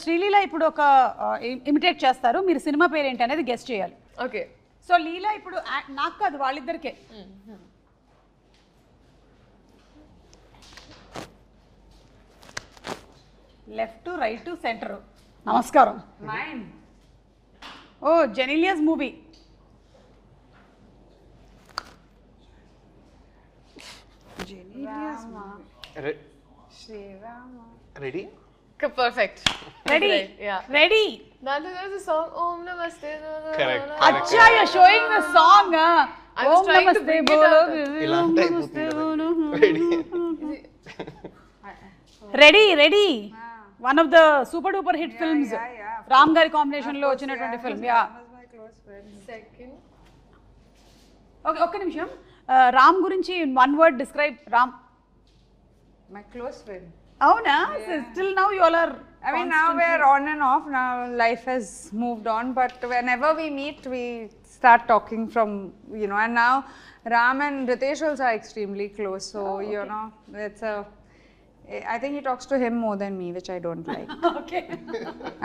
శ్రీలీల ఇప్పుడు ఒక ఇమిటేట్ చేస్తారు, మీరు సినిమా పేరు ఏంటి అనేది గెస్ట్ చేయాలి. ఓకే. సో లీలా ఇప్పుడు నాకు కాదు, వాళ్ళిద్దరికే. Left right centre. నమస్కారం. Oh Genelia's movie. Ready? Perfect. Ready? Yeah. Ready. There's a song Om Namaste. Correct. అచ్చా, you are showing the song. I was trying to bring it out. ఇలా అంటే ready? Ready ready one of the super duper hit films. Ram గారి combination లో వచ్చినటువంటి film. Yeah. Second. Okay, ఒక్క నిమిషం. రామ్ గురించి one word describe. Ram My close friend. అవునా? Still now you all are, I mean, now we're on and off. Now life has moved on, but whenever we meet, we start talking from, you know, and now Ram and Ritesh also are extremely close. So, you know, it's a, I think he talks to him more than me, which I don't like. Okay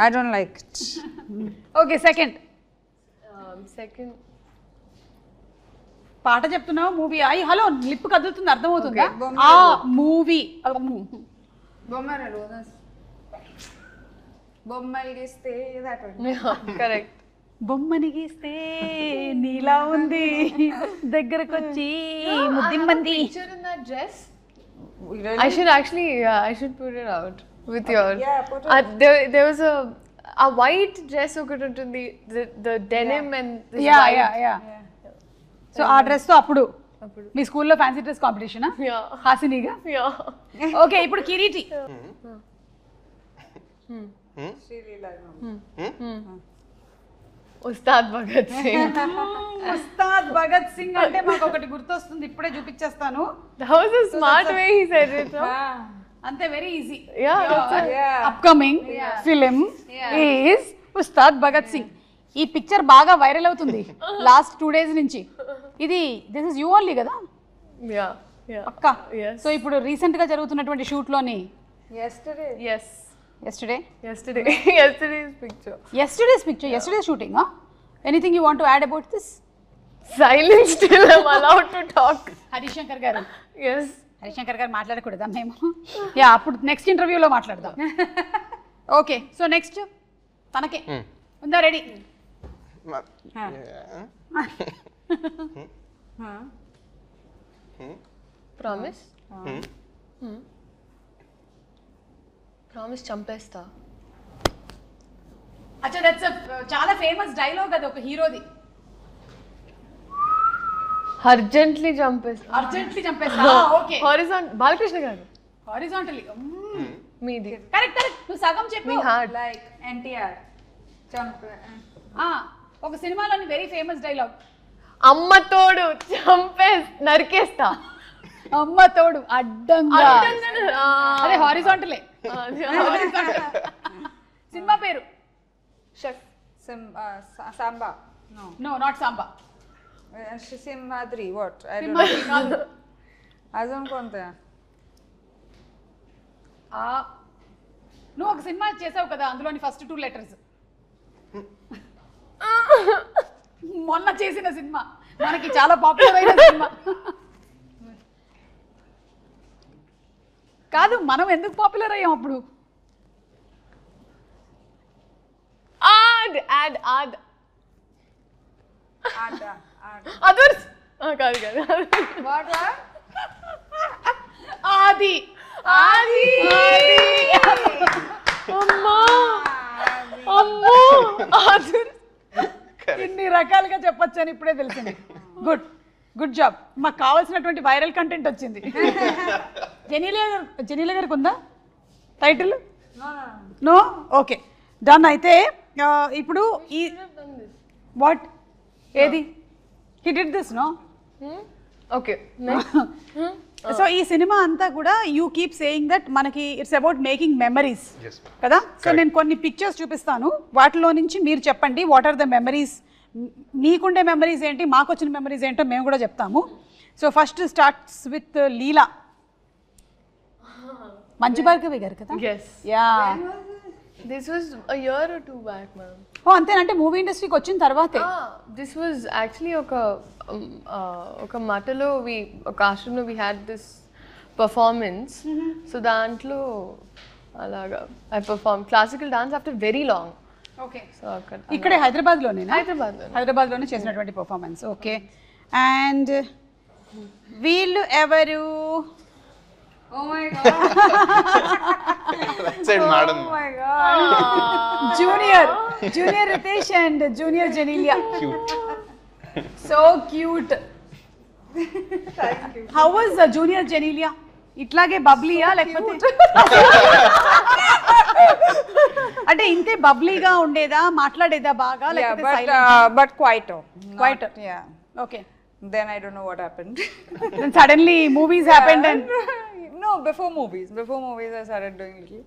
I don't like it. Okay. Second Second. పాట చెప్తున్నావు, movie. అయ్యి hello, lip కదులుతుంది, అర్థమవుతుందా? Okay. ఆ movie. Bommara Ronas. Bommal giste, that one. Yeah, correct. బొమ్మని గీస్తే నీలా ఉంది, దగ్గరకొచ్చి ముద్దిమ్మంది. Picture in that dress. Really? I should actually, yeah, I should put it out with your. Yeah, put it. There was a white dress ఒకటి ఉంటుంది, the denim and this yeah white. Yeah yeah. So ఆ dress తో అప్పుడు మీ స్కూల్లో fancy dress competition Yeah. హాసినిగా. Yeah. Okay, ఇప్పుడు Kireeti. Srilila. Ustad Bhagat Singh. Ustaad Bhagat Singh అంటే మాకు ఒకటి గుర్తొస్తుంది, ఇప్పుడే చూపించేస్తాను. That was a smart way he said it. No? అంతే, very easy. Yeah, that's it. Yeah. Upcoming film is Ustaad Bhagat Singh. ఈ పిక్చర్ బాగా వైరల్ అవుతుంది లాస్ట్ 2 days నుంచి. ఇది దిస్ ఇస్ యూ ఓన్లీ కదా Yeah. Yeah. పక్క. Yes. సో ఇప్పుడు రీసెంట్ గా జరుగుతున్నటువంటి షూట్ లోని Yesterday. Yes. Yesterday's picture. yesterday's picture, yesterday's shooting. Anything you want to add about this? Silence till I'm allowed to talk. Harishankar గారు. Yes. Harishankar గారు మాట్లాడకూడదా మేము? Yeah, అప్పుడు నెక్స్ట్ ఇంటర్వ్యూలో మాట్లాడదాం. ఓకే, సో నెక్స్ట్ తనకే ఉందా? రెడీ? Promise? Promise చంపేస్తా. అచ్చా, దట్స్ చాలా ఫేమస్ డైలాగ్ అది ఒక హీరోది. అర్జెంట్లీ చంపేస్తా. అర్జెంట్లీ చంపేస్తా. Okay, horizontal. బాలకృష్ణ గారు. హారిజాంటల్లీ. మీది. కరెక్ట్ కరెక్ట్, నువ్వు సగం చెప్పు. మీ హార్ట్. Like NTR. Jump. ఒక సినిమాలోని వెరీ ఫేమస్ డైలాగ్. అమ్మ తోడు నరికేస్తా. అమ్మ తోడు అడ్డంగా. అదే హారిజాంటలే. సినిమా పేరు? Chef. Samba. No, not Samba. Simhadri. What? I don't Simhadri know. కాదు. Azon konta? నువ్వు ఒక సినిమా చేసావు కదా, అందులోని ఫస్ట్ 2 letters. మొన్న చేసిన సినిమా, మనకి చాలా పాపులర్ అయిన సినిమా కాదు. మనం ఎందుకు పాపులర్ అయ్యాం అప్పుడు? Ad. Ada. Others. కాదు. What? ఆది. అమ్మా. అమ్మో. ఇన్ని రకాలుగా చెప్పొచ్చు అని ఇప్పుడే తెలిసింది. Good job. మాకు కావాల్సినటువంటి వైరల్ కంటెంట్ వచ్చింది. జెనీలియా గారికి ఉందా టైటిల్? నో. Okay, done. అయితే ఇప్పుడు ఈ వాట్ ఏది he did this no. Okay. So ఈ సినిమా అంతా కూడా యూ కీప్ సేయింగ్ దట్ మనకి ఇట్స్ అబౌట్ మేకింగ్ మెమరీస్ కదా. సో నేను కొన్ని పిక్చర్స్ చూపిస్తాను, వాటిలో నుంచి మీరు చెప్పండి వాట్ ఆర్ ద మెమరీస్. మీకుండే మెమరీస్ ఏంటి, మాకు వచ్చిన మెమరీస్ ఏంటో మేము కూడా చెప్తాము. So first starts with Leela. Manchu Bhargavi గారు కదా. Yes. Yeah. This was a year or two back, ma'am. ఓ అంతేనంటే మూవీ ఇండస్ట్రీకి వచ్చిన తర్వాతే. This was actually ఒక మటలో ఒక ఆశ్రమంలో we had this performance. So దాంట్లో అలాగా I performed classical dance after very long. Okay. So అక్కడ ఇక్కడే హైదరాబాద్లోనేనా? హైదరాబాద్లో. హైదరాబాద్లోనే చేసినటువంటి పర్ఫార్మెన్స్. ఓకే. అండ్ వీళ్ళు ఎవరు? Oh my god. That's it, madam. Oh my god. Junior Riteish and junior Genelia. Cute. So cute. How was junior Genelia? ఇట్లాగే బబ్లీయా లేకపోతే అంటే ఇంతే బబ్లీగా ఉండేదా, మాట్లాడేదా బాగా Yeah, లేకపోతే but quieter. Quieter. Yeah. Okay. Then I don't know what happened. Then suddenly movies happened and No, before movies I started doing little.